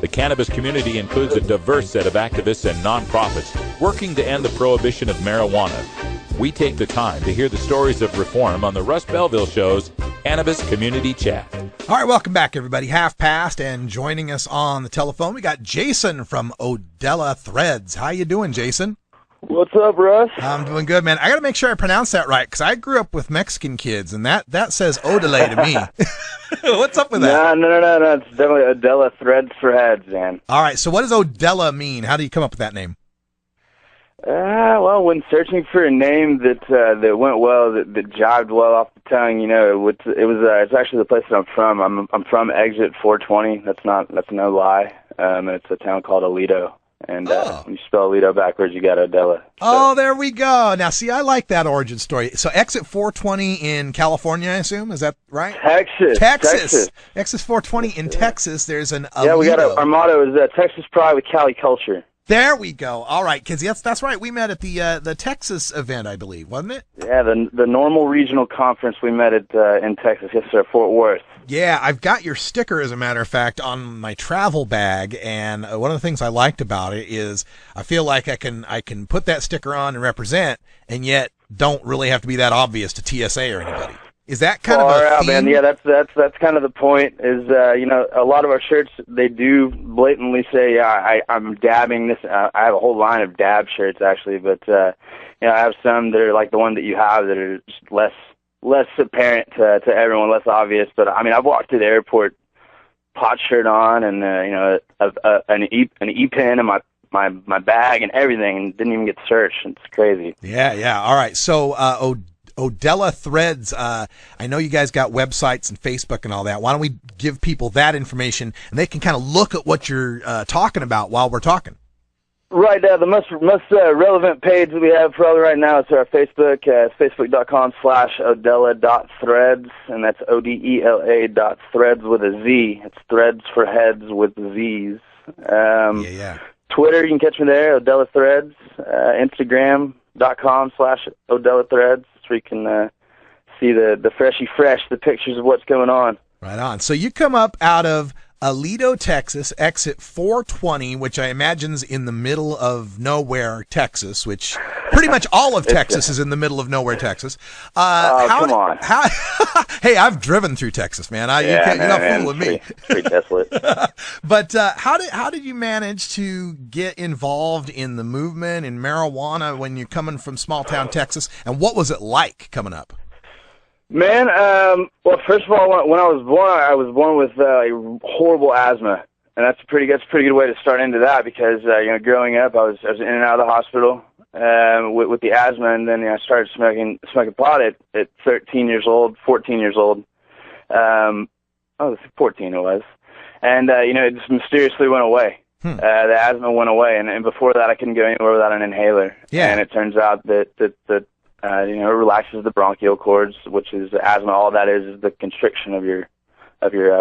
The cannabis community includes a diverse set of activists and nonprofits working to end the prohibition of marijuana. We take the time to hear the stories of reform on the Russ Belville Show's Cannabis Community Chat. All right, welcome back, everybody. Half past, and joining us on the telephone, we got Jason from Odela Threadz. How you doing, Jason? What's up, Russ? I'm doing good, man. I got to make sure I pronounce that right, because I grew up with Mexican kids, and that says Odele to me. What's up with that? No. It's definitely Odela Threadz for Headz, man. All right, so what does Odela mean? How do you come up with that name? Well, when searching for a name that went well, that jived well off the tongue, you know, it's actually the place that I'm from. I'm from Exit 420. That's no lie. And it's a town called Aledo. And when you spell Aledo backwards, you got Odela. So. Oh, there we go. Now, see, I like that origin story. So, Exit 420 in California, I assume, is that right? Texas. Exit 420 in Texas. There's an Aledo. Yeah, we got our motto is Texas Pride with Cali Culture. There we go. All right, kids. Yes, that's right. We met at the Texas event, I believe, wasn't it? Yeah, the normal regional conference we met at in Texas. Yes, sir, Fort Worth. Yeah, I've got your sticker, as a matter of fact, on my travel bag, and one of the things I liked about it is I feel like I can put that sticker on and represent, and yet don't really have to be that obvious to TSA or anybody. Is that kind of a theme? Man. Yeah, that's kind of the point. Is you know, a lot of our shirts, they do blatantly say, I'm dabbing this. I have a whole line of dab shirts actually, but you know, I have some that are like the one that you have that are just less apparent to everyone, less obvious. But I mean, I've walked to the airport, pot shirt on, and you know, an e-pen in my bag and everything, and didn't even get searched. It's crazy. Yeah. All right, so Odela Threadz, I know you guys got websites and Facebook and all that. Why don't we give people that information, and they can kind of look at what you're talking about while we're talking. Right. The most relevant page that we have probably right now is our Facebook, facebook.com/Odela.Threadz, and that's Odela.Threadz with a Z. It's Threads for Heads with Z's. Yeah. Twitter, you can catch me there, Odela Threadz. Instagram.com/Odela Threadz, so you can see the freshy fresh, the pictures of what's going on. Right on. So you come up out of Aledo, Texas, exit 420, which I imagine is in the middle of nowhere, Texas, which pretty much all of Texas is in the middle of nowhere, Texas. Come on. Hey, I've driven through Texas, man. You're not fooling me. Pretty desolate. But how did you manage to get involved in the movement in marijuana when you're coming from small town Texas, and what was it like coming up? Man, well, first of all, when I was born with horrible asthma, and that's a pretty good way to start into that, because you know, growing up, I was in and out of the hospital with the asthma, and then I started smoking pot at 13 years old, 14 years old. 14 it was, and you know, it just mysteriously went away. The asthma went away, and before that, I couldn't go anywhere without an inhaler. Yeah. And it turns out that you know, it relaxes the bronchial cords, which is asthma. All that is the constriction of your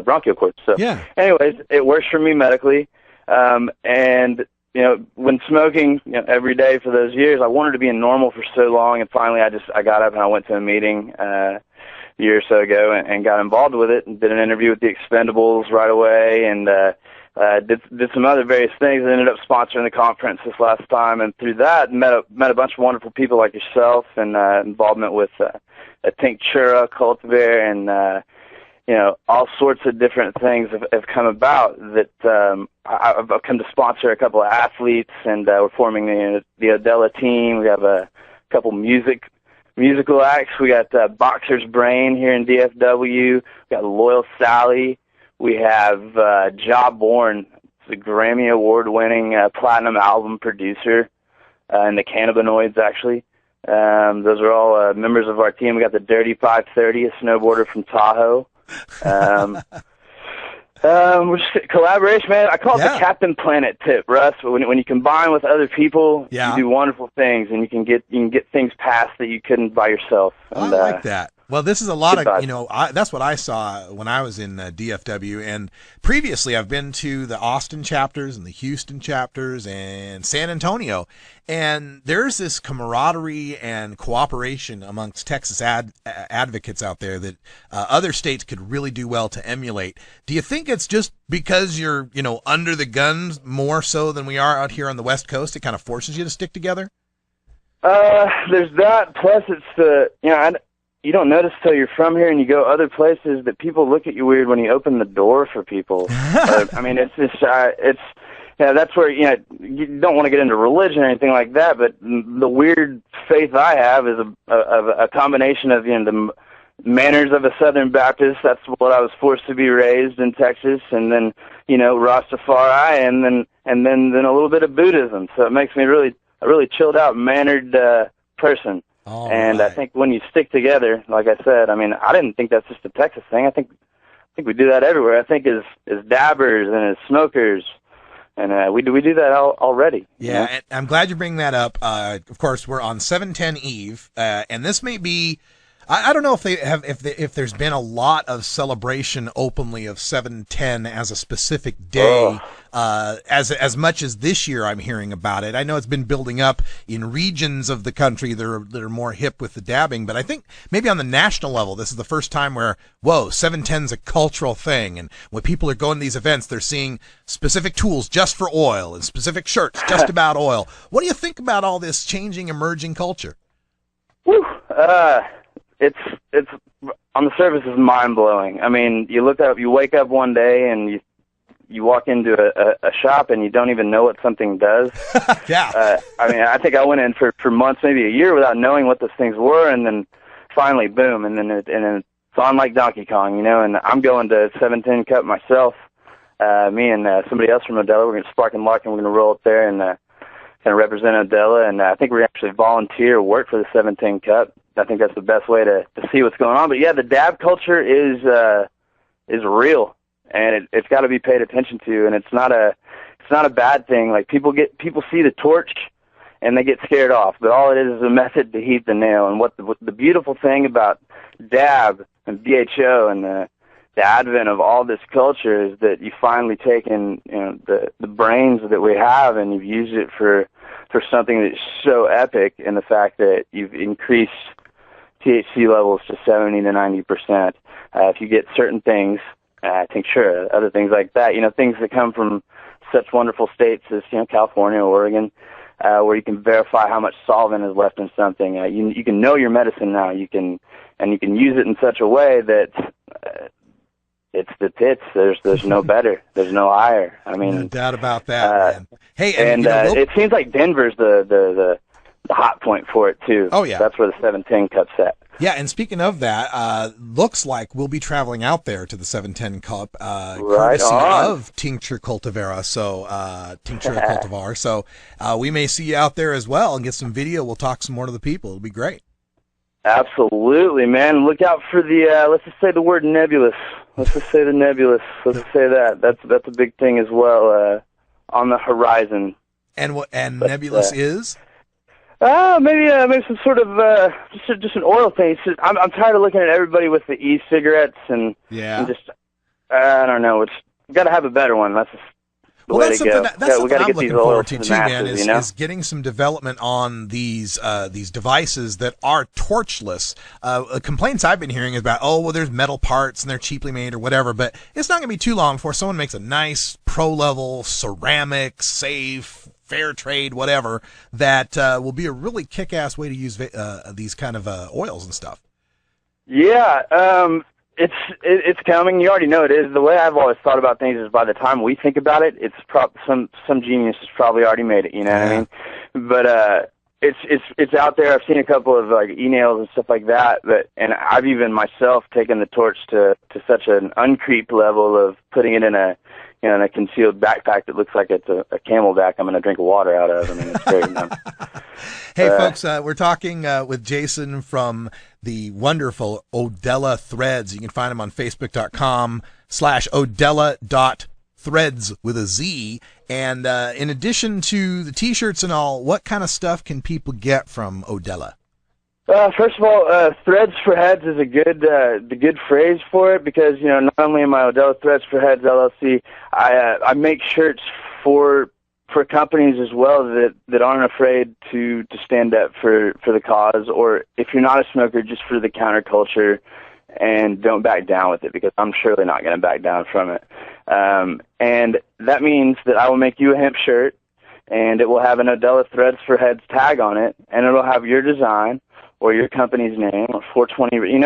bronchial cords. So, anyways, it works for me medically. And you know, when smoking, you know, every day for those years, I wanted to be normal for so long, and finally, I got up and I went to a meeting a year or so ago and got involved with it, and did an interview with the Expendables right away, and did some other various things. I ended up sponsoring the conference this last time, and through that met a bunch of wonderful people like yourself, and involvement with a tinctura cultivar, and you know, all sorts of different things have come about that I've come to sponsor a couple of athletes, and we're forming the Odela team. We have a couple musical acts. We got Boxer's Brain here in DFW. We got Loyal Sally. We have Job Bourne, the Grammy Award-winning platinum album producer, and the Cannabinoids, actually. Those are all members of our team. We got the Dirty 530, a snowboarder from Tahoe. We're just collaboration, man. I call it the Captain Planet tip, Russ. When you combine with other people, you do wonderful things, and you can get things passed that you couldn't by yourself. And, I like that. Well, this is a lot good of, vibes. that's what I saw when I was in DFW. And previously I've been to the Austin chapters and the Houston chapters and San Antonio. And there's this camaraderie and cooperation amongst Texas advocates out there that other states could really do well to emulate. Do you think it's just because you're, under the guns more so than we are out here on the West Coast? It kind of forces you to stick together? There's that. Plus, it's you don't notice till you're from here and you go other places that people look at you weird when you open the door for people. It's just, that's where, you don't want to get into religion or anything like that, but the weird faith I have is a combination of, the manners of a Southern Baptist. That's what I was forced to be raised in Texas, and then, Rastafari, and then a little bit of Buddhism. So it makes me a really chilled out, mannered person. Right. I think when you stick together, like I said, I didn't think that's just a Texas thing. I think we do that everywhere. I think as dabbers and as smokers, and we do that already. Yeah, and I'm glad you bring that up. Of course, we're on 710 Eve, and this may be. I don't know if there's been a lot of celebration openly of 710 as a specific day, as much as this year I'm hearing about it. I know it's been building up in regions of the country that are more hip with the dabbing, but I think maybe on the national level, this is the first time where, 710's a cultural thing, and when people are going to these events, they're seeing specific tools just for oil and specific shirts just about oil. What do you think about all this changing, emerging culture? Whew. It's on the surface is mind blowing. You wake up one day and you walk into a shop and you don't even know what something does. Yeah. I think I went in for months, maybe a year, without knowing what those things were, and then finally, boom, and then it's on like Donkey Kong, And I'm going to 710 Cup myself. Me and somebody else from Odela, we're going to Spark and Lark, and we're going to roll up there and kind of represent Odela, and I think we actually volunteer work for the 710 Cup. I think that's the best way to see what's going on. But yeah, the dab culture is real, and it's got to be paid attention to, and it's not a bad thing. Like people see the torch and they get scared off, but all it is a method to heat the nail. And what the beautiful thing about dab and BHO and the advent of all this culture is that you finally taken the brains that we have and you've used it for something that's so epic, in the fact that you've increased THC levels to 70 to 90%. If you get certain things, tincture, other things like that, things that come from such wonderful states as California, Oregon, where you can verify how much solvent is left in something. You can know your medicine now. You can use it in such a way that it's the tits. There's no better. There's no higher. No doubt about that, man. Hey, it seems like Denver's the hot point for it too. Oh yeah, that's where the 710 Cup's at. Yeah, and speaking of that, looks like we'll be traveling out there to the 710 Cup, courtesy of Tincture Cultivara. So Tincture Cultivar. So we may see you out there as well and get some video. We'll talk some more to the people. It'll be great. Absolutely, man. Look out for the, let's just say the word nebulous. Let's just say the nebulous. Let's just say that. That's a big thing as well, on the horizon. And nebulous is? Maybe some sort of, just an oil thing. It's just, I'm tired of looking at everybody with the e-cigarettes and just, I don't know. It's got to have a better one. That's just the way to go. That's something I'm looking forward to too, man, is getting some development on these devices that are torchless. Complaints I've been hearing is about, there's metal parts and they're cheaply made or whatever, but it's not going to be too long before someone makes a nice pro-level, ceramic, safe, fair trade, whatever, that will be a really kick-ass way to use these kind of oils and stuff. Yeah, it's coming. You already know it is. The way I've always thought about things is by the time we think about it, it's some genius has probably already made it. You know what I mean? But it's out there. I've seen a couple of like emails and stuff like that. And I've even myself taken the torch to such an uncreep level of putting it in a concealed backpack that looks like it's a camelback I'm going to drink water out of. It's very nice. Hey, folks, we're talking with Jason from the wonderful Odela Threadz. You can find him on Facebook.com/Odela.Threadz with a Z. And in addition to the T-shirts and all, what kind of stuff can people get from Odela? First of all, Threads for Heads is the good phrase for it, because not only am I Odela Threadz for Heads LLC, I make shirts for companies as well that aren't afraid to stand up for the cause, or if you're not a smoker, just for the counterculture, and don't back down with it, because I'm surely not going to back down from it. And that means that I will make you a hemp shirt, and it will have an Odela Threads for Heads tag on it, and it'll have your design or your company's name or 420,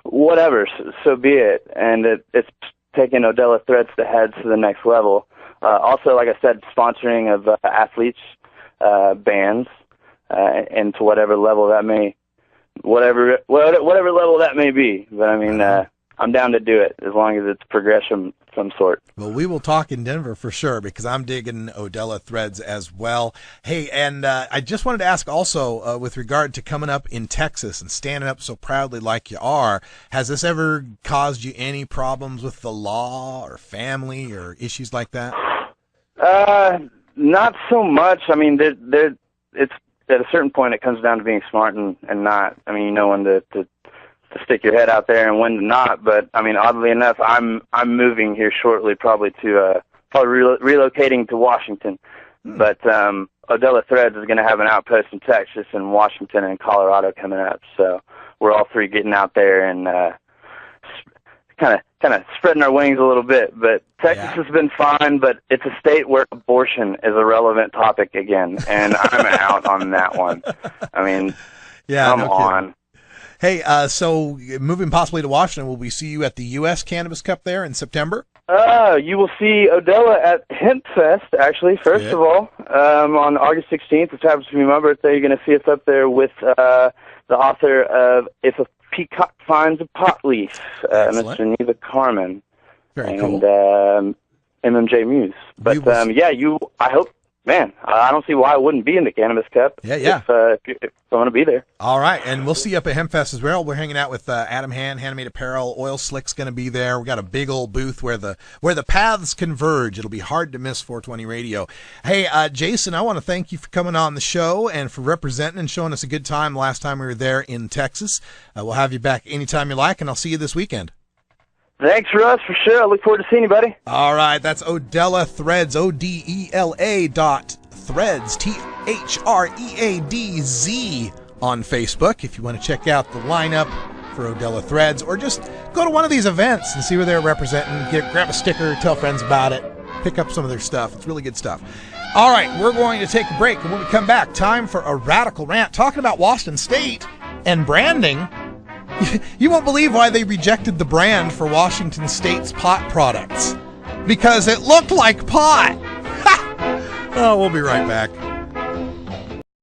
whatever, so be it. And it's taking Odela Threads to Heads to the next level. Also, like I said, sponsoring of athletes, bands, and to whatever level that may, whatever level that may be. But I mean, I'm down to do it as long as it's progression of some sort. Well, we will talk in Denver for sure, because I'm digging Odela Threadz as well. Hey, and I just wanted to ask also, with regard to coming up in Texas and standing up so proudly like you are, has this ever caused you any problems with the law or family or issues like that? Not so much. I mean, it's at a certain point it comes down to being smart and not. I mean, when to stick your head out there and when to not. But I mean, oddly enough, I'm moving here shortly, probably relocating to Washington. But Odela Threadz is going to have an outpost in Texas and Washington and Colorado coming up. So we're all three getting out there and kind of spreading our wings a little bit. But Texas has been fine, but it's a state where abortion is a relevant topic again, and I'm out on that one. I mean, come on. Hey, so moving possibly to Washington, will we see you at the U.S. Cannabis Cup there in September? You will see Odela at Hempfest, actually, first of all, on August 16th, which happens to be my birthday. You're going to see us up there with the author of If a Peacock Finds a Pot Leaf, Ms. Geneva Carmen, and MMJ Muse. But, I hope, man, I don't see why I wouldn't be in the Cannabis Cup if I want to be there. All right, and we'll see you up at Hempfest as well. We're hanging out with Adam Hand, Handmade Apparel. Oil Slick's going to be there. We got a big old booth where the paths converge. It'll be hard to miss 420 Radio. Hey, Jason, I want to thank you for coming on the show and for representing and showing us a good time last time we were there in Texas. We'll have you back anytime you like, and I'll see you this weekend. Thanks, Russ, for sure. I look forward to seeing you, buddy. All right, that's Odela Threadz, Odela.Threadz, Threadz, on Facebook if you want to check out the lineup for Odela Threadz, or just go to one of these events and see where they're representing. Grab a sticker, tell friends about it, pick up some of their stuff. It's really good stuff. All right, we're going to take a break, and when we come back, time for a radical rant talking about Washington State and branding. You won't believe why they rejected the brand for Washington State's pot products. Because it looked like pot. Oh, we'll be right back.